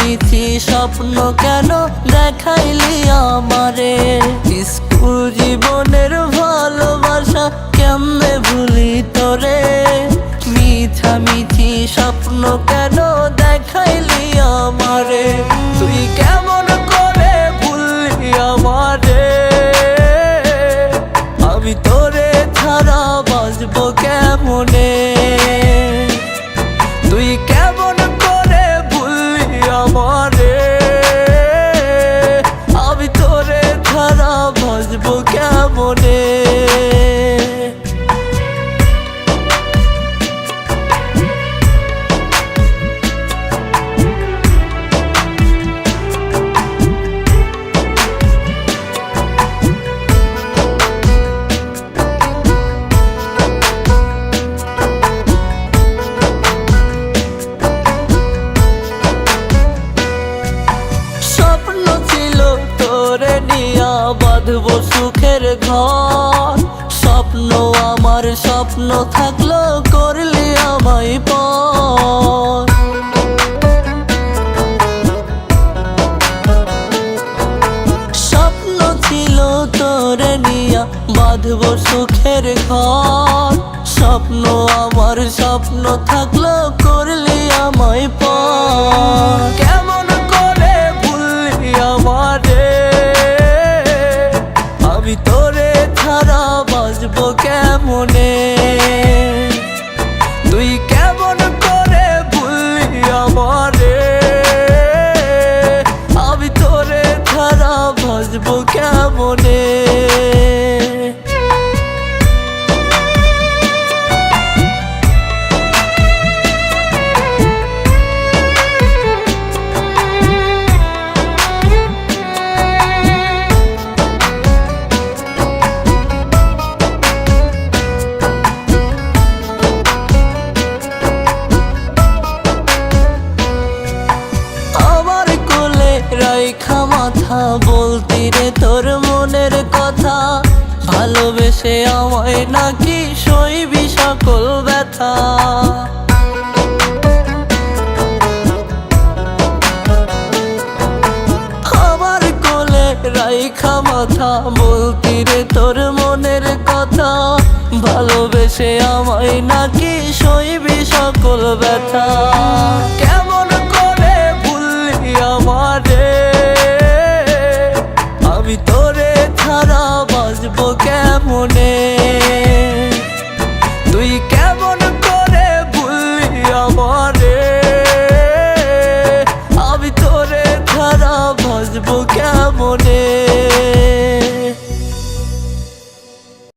মিথি স্বপ্ন কেন দেখাইলি আমারে? স্কুল জীবনের ভালোবাসা কেমনে ভুলি তোরে? মিথ্যা মিথি স্বপ্ন কেন দেখাইলি আমারে? তুই কেমন করে ভুললি আমারে? আমি তোরে ছাড়া বাঁচবো কেমনে? তুই কেমন করে ভুললি আমারে? আমি তোরে ছাড়া বাঁচবো কেমনে? তোরে নিয়া বাঁধবো সুখের ঘর। স্বপ্ন আমার স্বপ্ন থাকলো করলি আমায় পর। স্বপ্ন ছিল তোরে নিয়া বাঁধবো সুখের ঘর। স্বপ্ন আমার স্বপ্ন থাকলো করলি আমায় পর। কেমন করে ভুললি আমারে? আমি তোরে ছাড়া বাঁচবো কেমনে? তুই কেমন করে ভুললি আমারে? আমি তোরে ছাড়া বাঁচবো কেমনে? রাইখা মাথা বলতি রে তোর মনের কথা। ভালোবেসে আমায় নাকি সইবি সকল ব্যথা। আমার কোলে রাইখা মাথা বলতি রে তোর মনের কথা। ভালোবেসে আমায় নাকি সইবি সকল ব্যথা। কেমন করে ভুললি আমারে? আমি তোরে ছাড়া বাঁচবো কেমনে?